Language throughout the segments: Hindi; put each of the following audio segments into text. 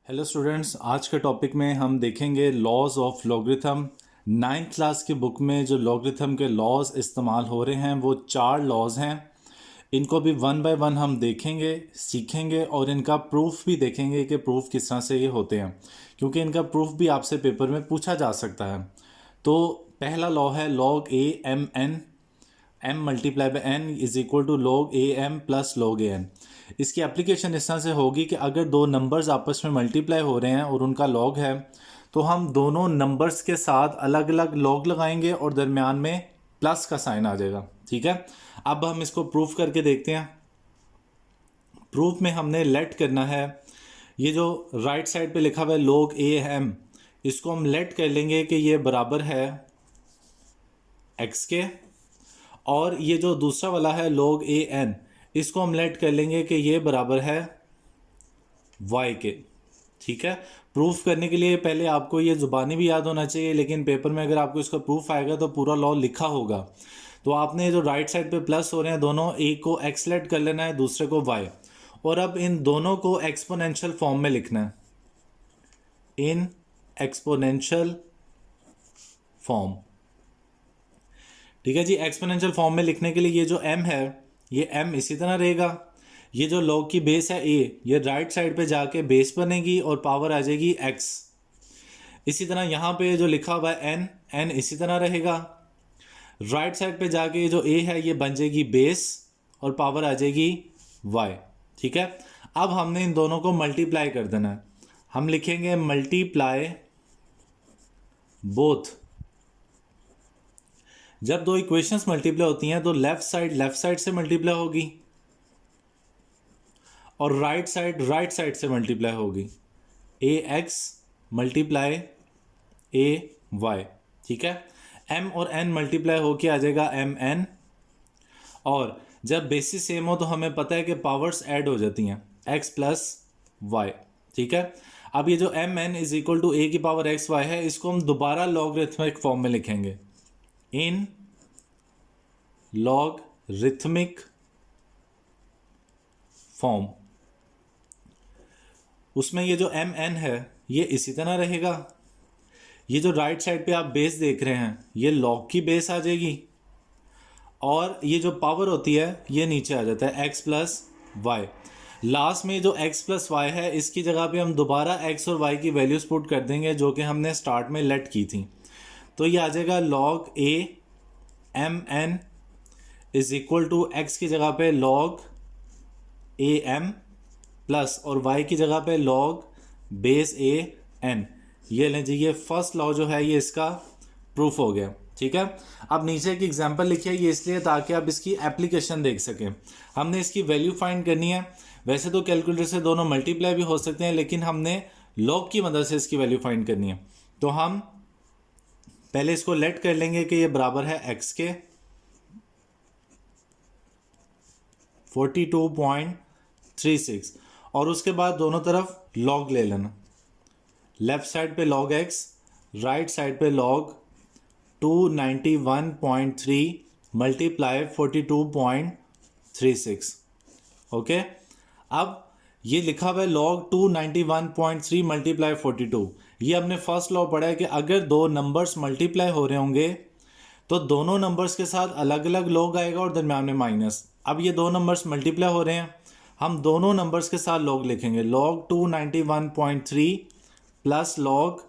हेलो स्टूडेंट्स, आज के टॉपिक में हम देखेंगे laws of logarithm. Ninth class की बुक में जो लॉगरिथम के लॉज इस्तेमाल हो रहे हैं वो 4 लॉज हैं। इनको भी वन बाय वन हम देखेंगे, सीखेंगे और इनका प्रूफ भी देखेंगे कि प्रूफ किस तरह से ये होते हैं, क्योंकि इनका प्रूफ भी आपसे पेपर में पूछा जा सकता है। तो पहला लॉ है log a m n, m multiply by n is equal to log a m plus log A n. इसकी एप्लीकेशन इस तरह से होगी कि अगर दो नंबर्स आपस में मल्टीप्लाई हो रहे हैं और उनका लॉग है, तो हम दोनों नंबर्स के साथ अलग अलग लॉग लगाएंगे और दरमियान में प्लस का साइन आ जाएगा। ठीक है, अब हम इसको प्रूफ करके देखते हैं। प्रूफ में हमने लेट करना है, ये जो राइट साइड पे लिखा हुआ है लॉग ए एम, इसको हम लेट कर लेंगे कि ये बराबर है x के, और ये जो दूसरा वाला है log ए एन, इसको हम लेट कर लेंगे कि ये बराबर है y के। ठीक है, प्रूफ करने के लिए पहले आपको ये जुबानी भी याद होना चाहिए, लेकिन पेपर में अगर आपको इसका प्रूफ आएगा तो पूरा लॉ लिखा होगा। तो आपने जो राइट साइड पे प्लस हो रहे हैं दोनों, एक को x लेट कर लेना है, दूसरे को y, और अब इन दोनों को एक्सपोनेंशियल फॉर्म में लिखना है, इन एक्सपोनेंशियल फॉर्म। ठीक है जी, एक्सपोनेंशियल फॉर्म में लिखने के लिए ये जो m है, ये m इसी तरह रहेगा। ये जो log की बेस है a, ये राइट साइड पे जाके बेस बनेगी और पावर आ जाएगी x। इसी तरह यहाँ पे जो लिखा हुआ है n, n इसी तरह रहेगा। राइट साइड पे जाके ये जो a है ये बन जाएगी बेस और पावर आ जाएगी y। ठीक है, अब हमने इन दोनों को मल्टीप्लाई कर देना है। हम लिखेंगे मल्टीप्लाई बोथ। जब दो इक्वेशंस मल्टीप्लाई होती हैं तो लेफ्ट साइड से मल्टीप्लाई होगी और राइट साइड से मल्टीप्लाई होगी। ए एक्स मल्टीप्लाई ए वाई। ठीक है, m और n मल्टीप्लाई होके आ जाएगा एम एन, और जब बेसिस सेम हो तो हमें पता है कि पावर्स ऐड हो जाती हैं, x प्लस वाई। ठीक है, अब ये जो M N is equal to A की पावर एक्स वाई है, इसको हम दोबारा लॉगरिथमिक फॉर्म में लिखेंगे, इन लॉगरिथमिक फॉर्म। उसमें ये जो एम एन है ये इसी तरह रहेगा। ये जो राइट साइड पे आप बेस देख रहे हैं ये लॉग की बेस आ जाएगी, और ये जो पावर होती है ये नीचे आ जाता है x प्लस वाई। लास्ट में जो x प्लस वाई है इसकी जगह पे हम दोबारा x और y की वैल्यूज पुट कर देंगे जो कि हमने स्टार्ट में लेट की थी। तो ये आ जाएगा log a m N is equal to x की जगह पे लॉग ए एम प्लस और y की जगह पे लॉग बेस ए एन। ये लें जी, ये फर्स्ट लॉ जो है ये इसका प्रूफ हो गया। ठीक है, अब नीचे एक एग्जांपल लिखिए, ये इसलिए ताकि आप इसकी एप्लीकेशन देख सकें। हमने इसकी वैल्यू फाइंड करनी है। वैसे तो कैलकुलेटर से दोनों मल्टीप्लाई भी हो सकते हैं, लेकिन हमने लॉग की मदद से इसकी वैल्यू फाइंड करनी है। तो हम पहले इसको लेट कर लेंगे कि ये बराबर है x के 42.36, और उसके बाद दोनों तरफ लॉग ले लेना। लेफ्ट साइड पे log x, राइट साइड पे log 291.3 मल्टीप्लाई 42.36। ओके, अब ये लिखा हुआ है log 291.3 मल्टीप्लाई 42। ये हमने फर्स्ट लॉ पढ़ा है कि अगर दो नंबर्स मल्टीप्लाई हो रहे होंगे तो दोनों नंबर्स के साथ अलग अलग लॉग आएगा और दरम्यान में माइनस। अब ये दो नंबर्स मल्टीप्लाई हो रहे हैं, हम दोनों नंबर्स के साथ लॉग लिखेंगे, log 291.3 प्लस log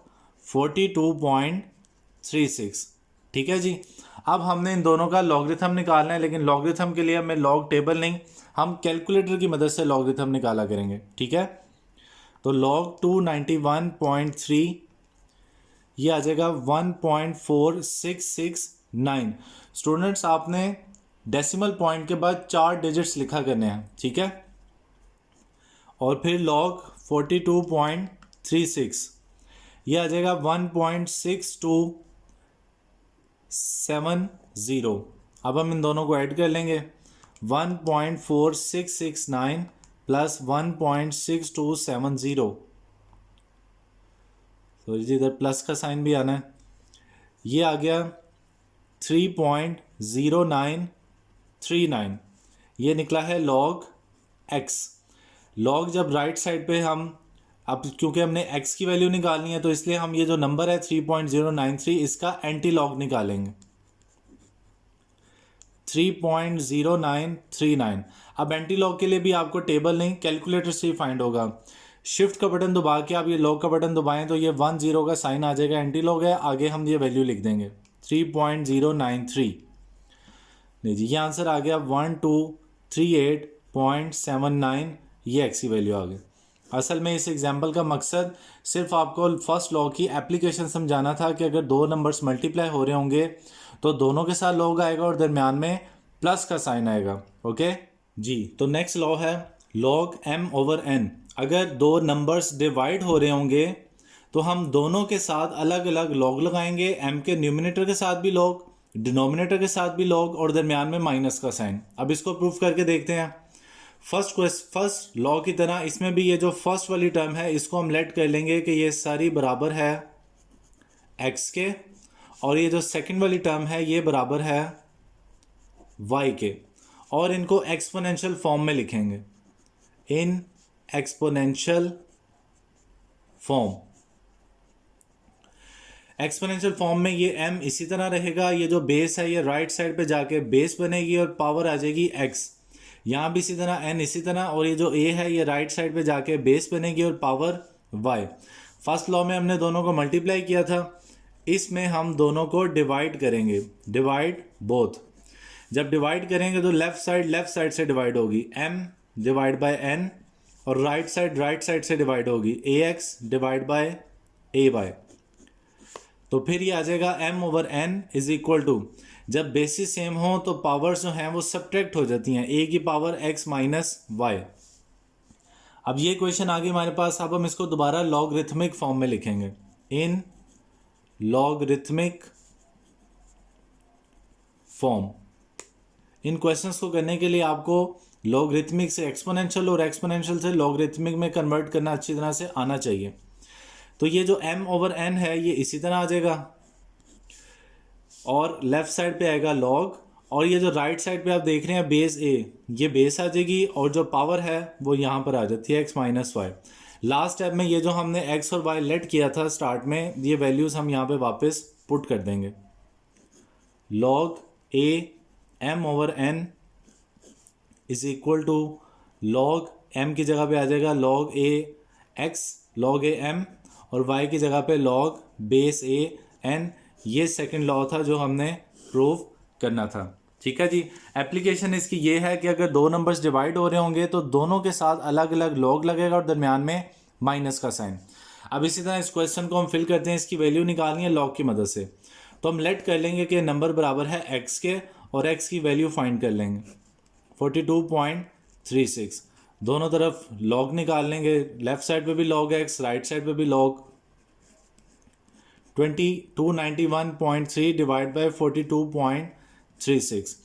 42.36। ठीक है जी, अब हमने इन दोनों का लॉगरिथम निकालना है, लेकिन लॉगरिथम के लिए हमें लॉग टेबल नहीं, हम कैलकुलेटर की मदद से लॉगरिथम निकाला करेंगे। ठीक है, तो log 291.3 ये आ जाएगा 1.4669। स्टूडेंट्स, आपने डेसिमल पॉइंट के बाद 4 डिजिट्स लिखा करने हैं। ठीक है, और फिर log 42.36 ये आ जाएगा 1.6270। अब हम इन दोनों को ऐड कर लेंगे, 1.4669 प्लस 1.6270। तो इधर प्लस का साइन भी आना है। ये आ गया 3.0939। ये निकला है log x। log जब राइट साइड पे हम अब क्योंकि हमने x की वैल्यू निकालनी है तो इसलिए हम ये जो नंबर है 3.093 इसका एंटी लॉग निकालेंगे 3.0939। अब एंटी लॉग के लिए भी आपको टेबल नहीं कैलकुलेटर से ही फाइंड होगा। शिफ्ट का बटन दबा के आप ये लॉग का बटन दबाएं तो ये 10 का साइन आ जाएगा, एंटी लॉग है, आगे हम ये वैल्यू लिख देंगे 3.093। नहीं जी, ये आंसर आ गया 1238.79, ये एक्स की वैल्यू आ गई। असल में इस एग्जाम्पल का मकसद सिर्फ आपको फर्स्ट लॉ की एप्लीकेशन समझाना था कि अगर दो नंबर्स मल्टीप्लाई हो रहे होंगे तो दोनों के साथ लॉग आएगा और दरमियान में प्लस का साइन आएगा। ओके जी, तो नेक्स्ट लॉ है लॉग m ओवर n। अगर दो नंबर्स डिवाइड हो रहे होंगे तो हम दोनों के साथ अलग अलग लॉग लगाएंगे, m के न्यूमिनेटर के साथ भी लॉग, डिनोमिनेटर के साथ भी लॉग और दरमियान में माइनस का साइन। अब इसको प्रूफ करके देखते हैं। फर्स्ट लॉ की तरह इसमें भी ये जो फर्स्ट वाली टर्म है इसको हम लेट कर लेंगे कि ये सारी बराबर है x के, और ये जो सेकंड वाली टर्म है ये बराबर है y के, और इनको एक्सपोनेंशियल फॉर्म में लिखेंगे, in exponential form. Exponential form में ये m इसी तरह रहेगा, ये जो बेस है ये राइट साइड पे जाके बेस बनेगी और पावर आ जाएगी x। यहाँ भी इसी तरह n इसी तरह, और ये जो a है ये राइट साइड पे जाके बेस बनेगी और पावर y। फर्स्ट लॉ में हमने दोनों को मल्टीप्लाई किया था, इसमें हम दोनों को डिवाइड करेंगे, डिवाइड बोथ। जब डिवाइड करेंगे तो लेफ्ट साइड से डिवाइड होगी, m डिवाइड बाय n, और राइट साइड से डिवाइड होगी, ax डिवाइड बाय ay। तो फिर ये आ जाएगा m over n is equal to, जब बेसिस सेम हो तो पावर्स जो हैं वो सब्ट्रैक्ट हो जाती हैं, a की पावर x माइनस y। अब ये क्वेश्चन आ गई हमारे पास, अब हम इसको दोबारा लॉगरिथमिक फॉर्म में लिखेंगे, इन लॉगरिथमिक फॉर्म। इन क्वेश्चंस को करने के लिए आपको लॉगरिथमिक से एक्सपोनेंशियल और एक्सपोनेंशियल से लॉगरिथमिक में कन्वर्ट करना अच्छी तरह से आना चाहिए। तो ये जो m ओवर n है ये इसी तरह आ जाएगा और लेफ्ट साइड पे आएगा log, और ये जो राइट साइड पे आप देख रहे हैं बेस a, ये बेस आ जाएगी और जो पावर है वो यहाँ पर आ जाती है x minus y. Last step में ये जो हमने x और y लेट किया था स्टार्ट में, ये वैल्यूज़ हम यहाँ पे वापस पुट कर देंगे। log a m over n is equal to log m की जगह पे आ जाएगा log a x, log a m, और y की जगह पे log बेस a n। ये सेकंड लॉ था जो हमने प्रूव करना था। ठीक है जी, एप्लीकेशन इसकी ये है कि अगर दो नंबर्स डिवाइड हो रहे होंगे तो दोनों के साथ अलग अलग लॉग लगेगा और दरमियान में माइनस का साइन। अब इसी तरह इस क्वेश्चन को हम फिल करते हैं, इसकी वैल्यू निकालनी है लॉग की मदद से। तो हम लेट कर लेंगे कि नंबर बराबर है x के, और x की वैल्यू फाइंड कर लेंगे 42.36। दोनों तरफ लॉग निकाल लेंगे, लेफ्ट साइड पे भी लॉग x, राइट साइड पे भी लॉग। 2291.3 divide by 42.36।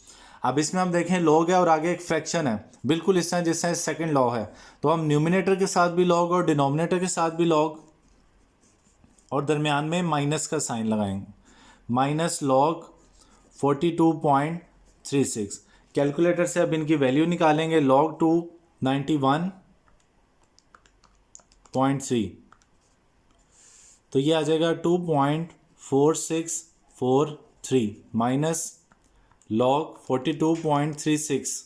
अब इसमें हम देखें लॉग है और आगे एक फ्रैक्शन है, बिल्कुल इस तरह जिस तरह सेकेंड लॉ है। तो हम न्यूमिनेटर के साथ भी लॉग और डिनोमिनेटर के साथ भी लॉग, और दरमियान में माइनस का साइन लगाएंगे, माइनस लॉग 42.36। कैलकुलेटर से अब इनकी वैल्यू निकालेंगे, log 291.3, तो ये आ जाएगा 2.4643 माइनस log 42.36,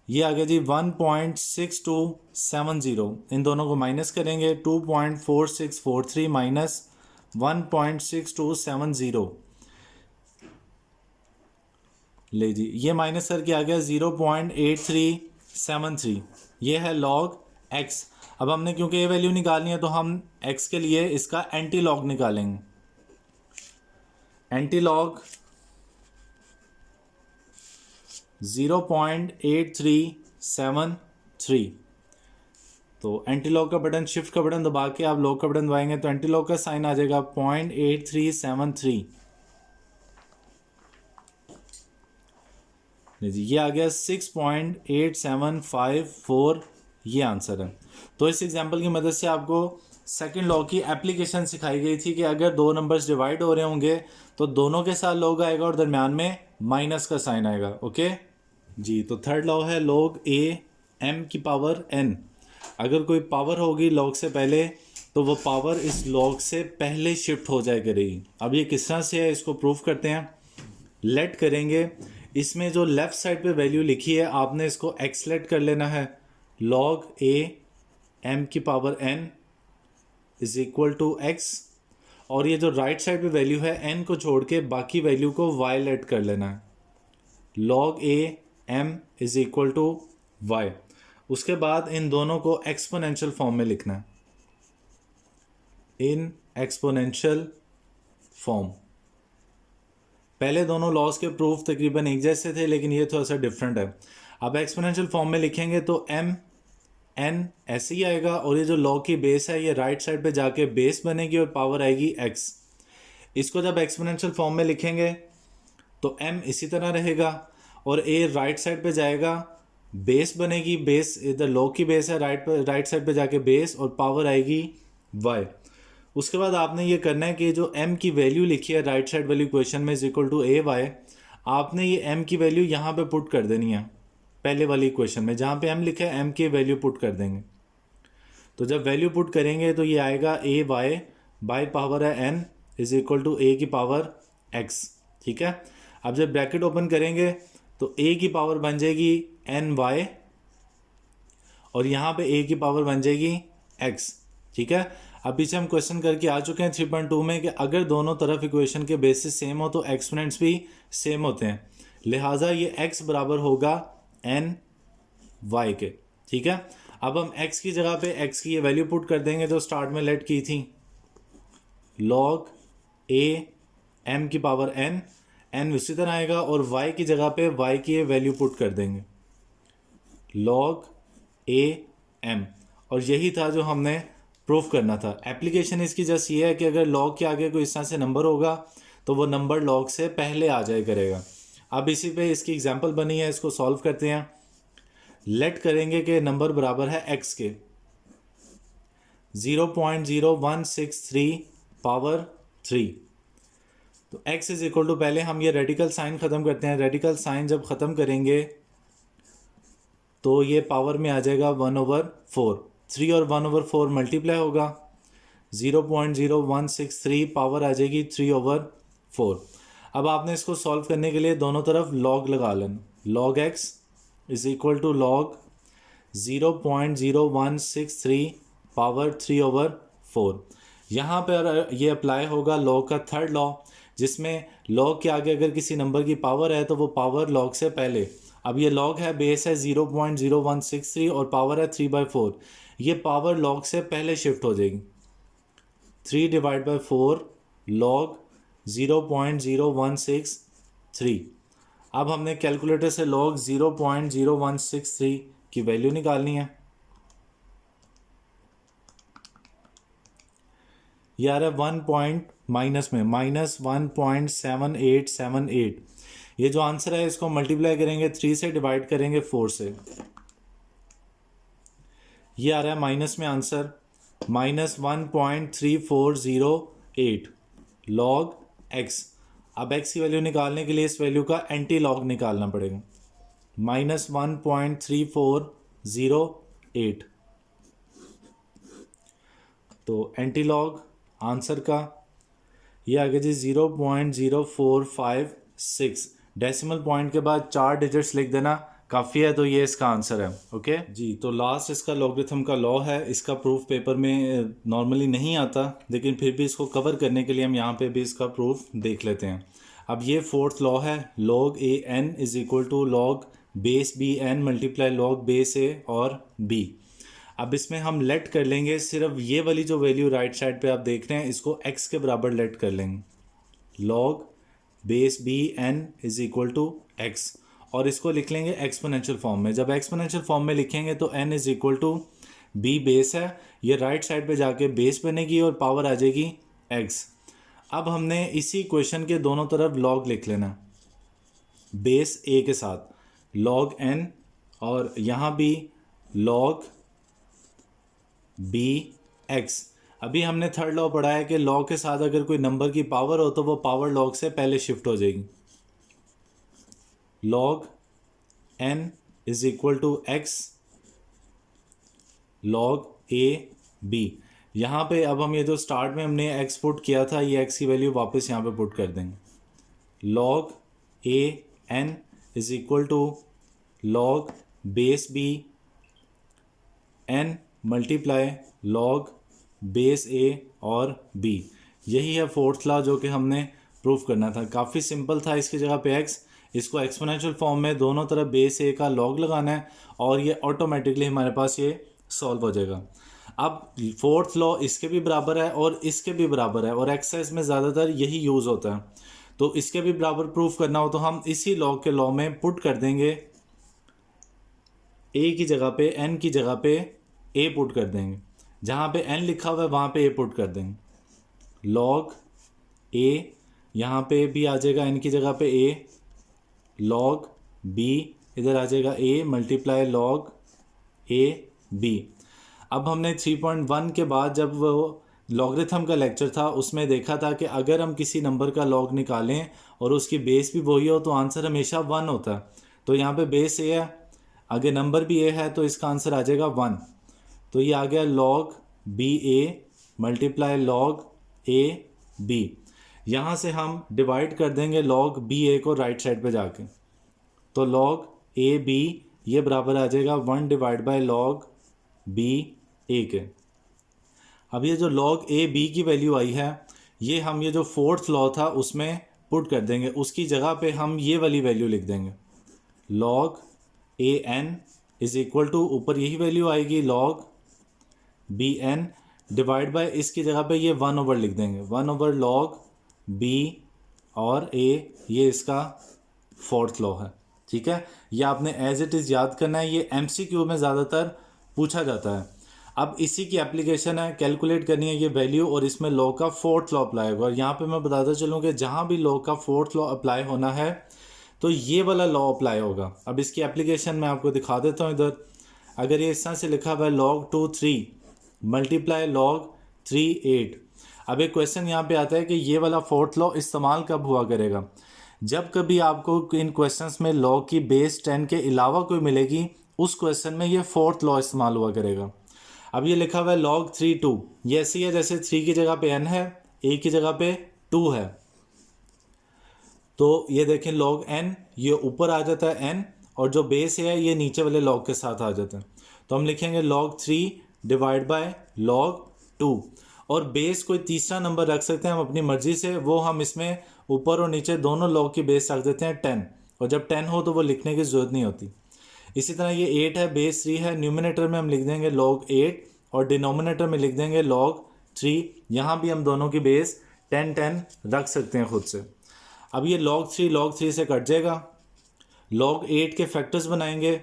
ये आ गया जी 1.6270। इन दोनों को माइनस करेंगे, 2.4643 माइनस 1.6270, ले जी ये माइनस करके आ गया 0.8373। ये है log x। अब हमने क्योंकि ये वैल्यू निकालनी है तो हम x के लिए इसका एंटी लॉग निकालेंगे, एंटी लॉग 0.8373। तो एंटी लॉग का बटन, शिफ्ट का बटन दबा के आप लॉग का बटन दबाएंगे तो एंटी लॉग का साइन आ जाएगा 0.8373। जी ये आ गया 6.8754, ये आंसर है। तो इस एग्जांपल की मदद से आपको सेकंड लॉ की एप्लीकेशन सिखाई गई थी कि अगर दो नंबर्स डिवाइड हो रहे होंगे तो दोनों के साथ लॉग आएगा और दरमियान में माइनस का साइन आएगा। ओके जी, तो थर्ड लॉ है log a m की पावर n। अगर कोई पावर होगी लॉग से पहले तो वो पावर इस लॉग से पहले शिफ्ट हो जाए करेगी। अब ये किस तरह से है इसको प्रूव करते हैं। लेट करेंगे, इसमें जो लेफ़्ट साइड पे वैल्यू लिखी है आपने इसको एक्स लेट कर लेना है। लॉग ए एम की power n is equal to x, और ये जो राइट साइड पे वैल्यू है एन को छोड़ के बाकी वैल्यू को वाई लेट कर लेना है। Log a m is equal to y. उसके बाद इन दोनों को एक्सपोनेंशियल फॉर्म में लिखना है, इन एक्सपोनेंशियल फॉर्म। पहले दोनों लॉज के प्रूफ तकरीबन एक जैसे थे लेकिन ये थोड़ा सा डिफरेंट है। अब एक्सपोनेंशियल फॉर्म में लिखेंगे तो एम एन ऐसे ही आएगा, और ये जो लॉग की बेस है ये राइट साइड पे जाके बेस बनेगी और पावर आएगी एक्स। इसको जब एक्सपोनेंशियल फॉर्म में लिखेंगे तो एम इसी तरह रहेगा और ए राइट साइड पे जाएगा, बेस बनेगी, बेस इधर लॉग की बेस है, राइट साइड पे जाके बेस और पावर आएगी वाई। उसके बाद आपने ये करना है कि जो m की वैल्यू लिखी है राइट साइड वाली इक्वेशन में is equal to a y, आपने ये m की वैल्यू यहाँ पे पुट कर देनी है। पहले वाली इक्वेशन में जहाँ पे m लिखा है m की वैल्यू पुट कर देंगे। तो जब वैल्यू पुट करेंगे तो ये आएगा ए वाई बाई पावर है n is equal to A की पावर x। ठीक है, अब जब ब्रैकेट ओपन करेंगे तो a की पावर बन जाएगी एन वाई और यहाँ पे a की पावर बन जाएगी x। ठीक है, अब पीछे हम क्वेश्चन करके आ चुके हैं 3.2 में कि अगर दोनों तरफ इक्वेशन के बेसिस सेम हो तो एक्सपोनेंट्स भी सेम होते हैं, लिहाजा ये x बराबर होगा एन वाई के। ठीक है, अब हम x की जगह पे x की ये वैल्यू पुट कर देंगे जो स्टार्ट में लेट की थी, लॉग ए एम की पावर n, n उसी तरह आएगा, और y की जगह पे y की ये वैल्यू पुट कर देंगे, लॉग ए एम। और यही था जो हमने प्रूफ करना था। एप्लीकेशन इसकी जस्ट ये है कि अगर लॉग के आगे कोई इस तरह से नंबर होगा तो वो नंबर लॉग से पहले आ जाया करेगा। अब इसी पे इसकी एग्जांपल बनी है, इसको सॉल्व करते हैं। लेट करेंगे कि नंबर बराबर है x के 0.0163 पावर 3। तो x इज इक्वल टू, पहले हम ये रेडिकल साइन ख़त्म करते हैं। रेडिकल साइन जब ख़त्म करेंगे तो ये पावर में आ जाएगा 1/4। 3 और 1/4 मल्टीप्लाई होगा, 0.0163 पावर आ जाएगी 3/4। अब आपने इसको सॉल्व करने के लिए दोनों तरफ लॉग लगा लेना। Log x is equal to log 0.0163 power 3/4। यहाँ पर ये अप्लाई होगा लॉग का थर्ड लॉ, जिसमें लॉग के आगे अगर किसी नंबर की पावर है तो वो पावर लॉग से पहले। अब ये लॉग है, बेस है 0.0163 और पावर है 3/4, ये पावर लॉग से पहले शिफ्ट हो जाएगी। 3/4 लॉग 0.0163। अब हमने कैलकुलेटर से लॉग 0.0163 की वैल्यू निकालनी है। ये आ रहा है 1 पॉइंट माइनस में -1.7878। ये जो आंसर है इसको मल्टीप्लाई करेंगे 3 से, डिवाइड करेंगे 4 से, ये आ रहा है माइनस में आंसर -1.3408 लॉग x। अब x की वैल्यू निकालने के लिए इस वैल्यू का एंटी लॉग निकालना पड़ेगा, -1.3408। तो एंटी लॉग आंसर का ये आ गया जी 0.0456। डेसिमल पॉइंट के बाद 4 डिजिट्स लिख देना काफ़ी है, तो ये इसका आंसर है। ओके जी, तो लास्ट इसका लॉगरिथम का लॉ है। इसका प्रूफ पेपर में नॉर्मली नहीं आता, लेकिन फिर भी इसको कवर करने के लिए हम यहाँ पे भी इसका प्रूफ देख लेते हैं। अब ये फोर्थ लॉ है, log A N is equal to log base B N multiply log base A और बी। अब इसमें हम लेट कर लेंगे सिर्फ ये वाली जो वैल्यू राइट साइड पे आप देख रहे हैं इसको x के बराबर लेट कर लेंगे, log base B n is equal to x, और इसको लिख लेंगे एक्सपोनेंशियल फॉर्म में। जब एक्सपोनेंशियल फॉर्म में लिखेंगे तो n is equal to b base है, ये राइट साइड पे जाके बेस बनेगी और पावर आ जाएगी x। अब हमने इसी इक्वेशन के दोनों तरफ लॉग लिख लेना, बेस a के साथ लॉग n, और यहाँ भी लॉग बी एक्स। अभी हमने थर्ड लॉ पढ़ा है कि लॉग के साथ अगर कोई नंबर की पावर हो तो वो पावर लॉग से पहले शिफ्ट हो जाएगी। Log n is equal to x log a b। यहाँ पे अब हम ये जो स्टार्ट में हमने x पुट किया था, ये x की वैल्यू वापस यहाँ पे पुट कर देंगे। log a n is equal to log base b n multiply log base a और b। यही है फोर्थ लॉ जो कि हमने प्रूफ करना था। काफ़ी सिंपल था। इसकी जगह पे x, इसको एक्सपोनेंशियल फॉर्म में दोनों तरफ बेस a का log लगाना है और ये ऑटोमेटिकली हमारे पास ये सॉल्व हो जाएगा। अब फोर्थ लॉ इसके भी बराबर है और इसके भी बराबर है और एक्सरसाइज में ज़्यादातर यही यूज़ होता है। तो इसके भी बराबर प्रूफ करना हो तो हम इसी लॉ के लॉ में पुट कर देंगे, a की जगह पे n की जगह पे a पुट कर देंगे। जहाँ पे n लिखा हुआ है वहाँ पे a पुट कर देंगे। log a यहाँ पे भी आ जाएगा n की जगह पे a, log b इधर आ जाएगा a multiply log a b। अब हमने 3.1 के बाद जब वो लॉगरिथम का लेक्चर था उसमें देखा था कि अगर हम किसी नंबर का लॉग निकालें और उसकी बेस भी वही हो तो आंसर हमेशा 1 होता है। तो यहाँ पे बेस a है, आगे नंबर भी a है, तो इसका आंसर आ जाएगा 1। तो ये आ गया log b a multiply log a b। यहाँ से हम डिवाइड कर देंगे log b a को राइट साइड पे जाके, तो log a b ये बराबर आ जाएगा 1 divide by log b a के। अब ये जो log a b की वैल्यू आई है ये हम ये जो फोर्थ लॉ था उसमें पुट कर देंगे। उसकी जगह पे हम ये वाली वैल्यू लिख देंगे, log a n is equal to, ऊपर यही वैल्यू आएगी log b n divide by इसकी जगह पे ये 1 ओवर लिख देंगे, 1 ओवर log b और a, ये इसका फोर्थ लॉ है। ठीक है, ये आपने एज इट इज़ याद करना है। ये MCQ में ज़्यादातर पूछा जाता है। अब इसी की एप्लीकेशन है, कैलकुलेट करनी है ये वैल्यू और इसमें लॉ का फोर्थ लॉ अप्लाई होगा। और यहाँ पे मैं बताता चलूँ कि जहाँ भी लॉ का फोर्थ लॉ अप्लाई होना है तो ये वाला लॉ अप्लाई होगा। अब इसकी एप्लीकेशन मैं आपको दिखा देता हूँ इधर। अगर ये इस तरह से लिखा हुआ है log 2 3 मल्टीप्लाई log 3 8। अब एक क्वेश्चन यहाँ पे आता है कि ये वाला फोर्थ लॉ इस्तेमाल कब हुआ करेगा? जब कभी आपको इन क्वेश्चंस में लॉ की बेस 10 के अलावा कोई मिलेगी उस क्वेश्चन में ये फोर्थ लॉ इस्तेमाल हुआ करेगा। अब ये लिखा हुआ है log 3 2, ये ऐसी है जैसे 3 की जगह पे n है, a की जगह पे 2 है। तो ये देखें log n ये ऊपर आ जाता है n और जो बेस है ये नीचे वाले log के साथ आ जाता है। तो हम लिखेंगे log 3 डिवाइड बाय log 2 और बेस कोई तीसरा नंबर रख सकते हैं हम अपनी मर्जी से, वो हम इसमें ऊपर और नीचे दोनों log की बेस रख देते हैं 10 और जब 10 हो तो वो लिखने की ज़रूरत नहीं होती। इसी तरह ये 8 है, बेस 3 है, न्यूमिनेटर में हम लिख देंगे log 8 और डिनोमिनेटर में लिख देंगे log 3। यहाँ भी हम दोनों की बेस 10 10 रख सकते हैं खुद से। अब ये log 3 से कट जाएगा, log 8 के फैक्टर्स बनाएंगे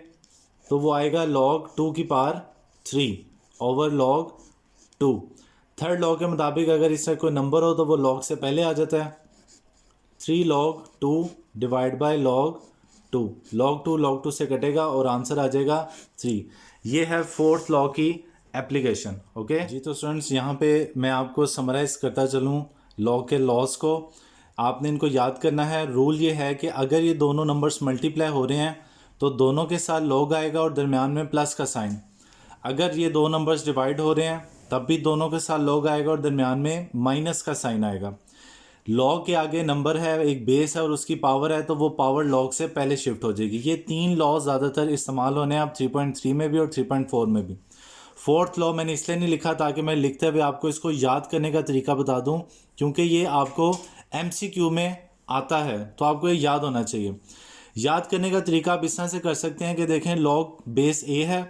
तो वो आएगा log 2 की power 3 over log 2। Third law के मुताबिक अगर इससे कोई नंबर हो तो वो log से पहले आ जाता है, 3 log 2 divide by log 2। log 2 से कटेगा और आंसर आ जाएगा 3। ये है फोर्थ लॉ की एप्लीकेशन। ओके जी, तो स्टूडेंट्स यहाँ पे मैं आपको समराइज करता चलूँ लॉ के लॉस को। आपने इनको याद करना है। रूल ये है कि अगर ये दोनों नंबर्स मल्टीप्लाई हो रहे हैं तो दोनों के साथ log आएगा और दरमियान में प्लस का साइन। अगर ये दो नंबर्स डिवाइड हो रहे हैं तब भी दोनों के साथ log आएगा और दरमियान में माइनस का साइन आएगा। log के आगे नंबर है, एक बेस है और उसकी पावर है तो वो पावर log से पहले शिफ्ट हो जाएगी। ये 3 लॉ ज़्यादातर इस्तेमाल होने हैं, आप 3.3 में भी और 3.4 में भी। फोर्थ लॉ मैंने इसलिए नहीं लिखा ताकि मैं लिखते हुए आपको इसको याद करने का तरीका बता दूं, क्योंकि ये आपको MCQ में आता है तो आपको ये याद होना चाहिए। याद करने का तरीका आप इस तरह से कर सकते हैं कि देखें log बेस a है,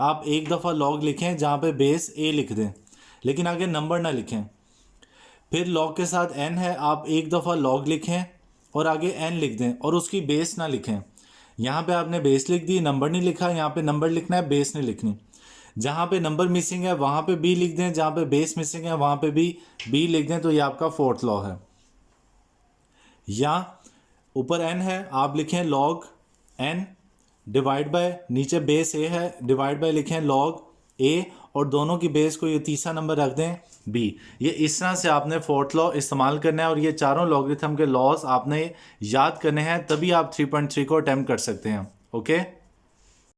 आप एक दफ़ा log लिखें जहाँ पे बेस a लिख दें लेकिन आगे नंबर ना लिखें। फिर log के साथ n है, आप एक दफ़ा log लिखें और आगे n लिख दें और उसकी बेस ना लिखें। यहाँ पे आपने बेस लिख दी, नंबर नहीं लिखा, यहाँ पे नंबर लिखना है, बेस नहीं लिखनी। जहाँ पे नंबर मिसिंग है वहाँ पे b लिख दें, जहाँ पे बेस मिसिंग है वहाँ पे भी b लिख दें। तो ये आपका फोर्थ लॉ है। या ऊपर n है, आप लिखें log n डिवाइड बाय, नीचे बेस a है, डिवाइड बाय लिखें log a और दोनों की बेस को ये तीसरा नंबर रख दें b। ये इस तरह से आपने फोर्थ लॉ इस्तेमाल करना है और ये चारों लॉगरिथम के लॉज आपने याद करने हैं, तभी आप 3.3 को अटेम्प्ट कर सकते हैं। ओके।